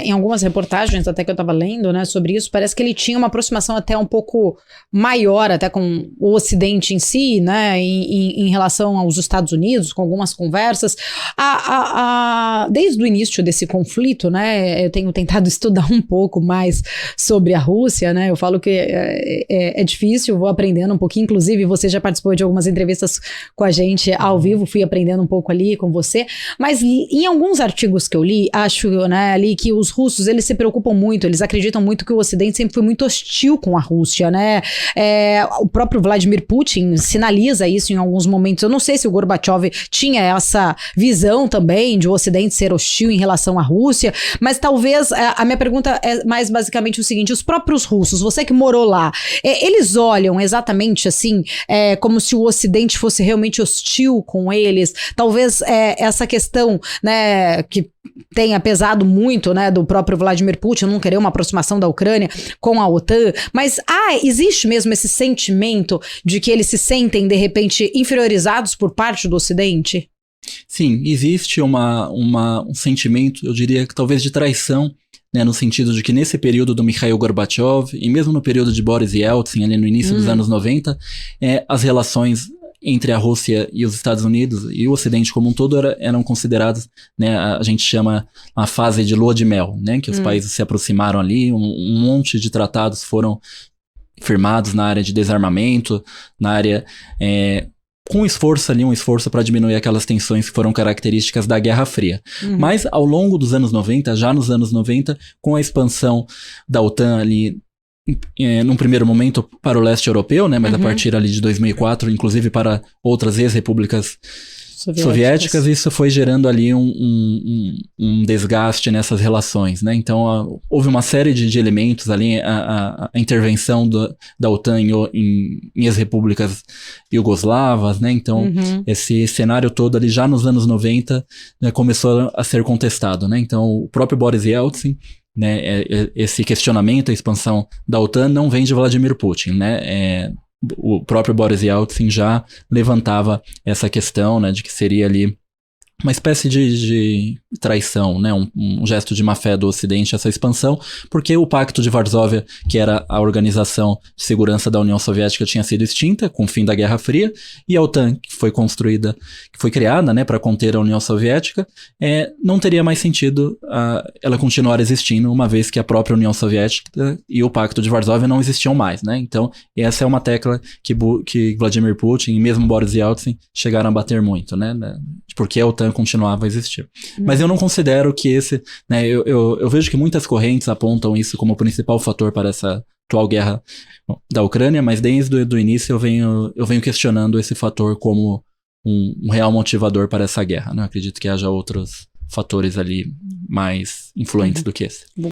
em algumas reportagens até que eu estava lendo, né, sobre isso, parece que ele tinha uma aproximação até um pouco maior até com o Ocidente em si, né, em relação aos Estados Unidos, com algumas conversas. Desde o início desse conflito, né, eu tenho tentado estudar um pouco mais sobre a Rússia, né, eu falo que é difícil, vou aprendendo um pouquinho, inclusive você já participou de algumas entrevistas com a gente ao vivo, fui aprendendo um pouco ali com você, mas em alguns artigos que eu li, acho, né, ali que os russos, eles se preocupam muito, eles acreditam muito que o Ocidente sempre foi muito hostil com a Rússia, né, o próprio Vladimir Putin sinaliza isso em alguns momentos. Eu não sei se o Gorbachev tinha essa visão também de o Ocidente ser hostil em relação à Rússia, mas talvez a minha pergunta é mais basicamente o seguinte: os próprios russos, você que morou lá, eles olham exatamente assim, como se o Ocidente fosse realmente hostil com eles? Talvez essa questão, né, que tenha pesado muito, né, do próprio Vladimir Putin não querer uma aproximação da Ucrânia com a OTAN, mas existe mesmo esse sentimento de que eles se sentem, de repente, inferiorizados por parte do Ocidente? Sim, existe um sentimento, eu diria que talvez de traição, né, no sentido de que nesse período do Mikhail Gorbachev, e mesmo no período de Boris Yeltsin, ali no início dos anos 90, as relações entre a Rússia e os Estados Unidos e o Ocidente como um todo eram consideradas, né, a gente chama a fase de lua de mel, né, que os países se aproximaram ali, um monte de tratados foram firmados na área de desarmamento, na área com um esforço para diminuir aquelas tensões que foram características da Guerra Fria. Mas ao longo dos anos 90, já nos anos 90, com a expansão da OTAN ali, num primeiro momento para o leste europeu, né, mas a partir ali de 2004, inclusive para outras ex-repúblicas soviéticas, isso foi gerando ali um desgaste nessas relações, né? Então houve uma série de elementos ali, a intervenção da OTAN em ex-repúblicas iugoslavas, né? Então esse cenário todo ali já nos anos 90, né, começou a ser contestado, né? Então o próprio Boris Yeltsin, né, esse questionamento, a expansão da OTAN não vem de Vladimir Putin, né? O próprio Boris Yeltsin já levantava essa questão, né, de que seria ali uma espécie de traição, né, um gesto de má fé do Ocidente, essa expansão, porque o Pacto de Varsóvia, que era a Organização de Segurança da União Soviética, tinha sido extinta com o fim da Guerra Fria, e a OTAN, que foi criada, né, para conter a União Soviética, não teria mais sentido ela continuar existindo, uma vez que a própria União Soviética e o Pacto de Varsóvia não existiam mais, né? Então essa é uma tecla que Vladimir Putin e mesmo Boris Yeltsin chegaram a bater muito, né, porque a OTAN continuava a existir. Mas eu não considero que né, eu vejo que muitas correntes apontam isso como o principal fator para essa atual guerra da Ucrânia, mas desde o início eu venho questionando esse fator como um real motivador para essa guerra, né? Eu acredito que haja outros fatores ali mais influentes do que esse.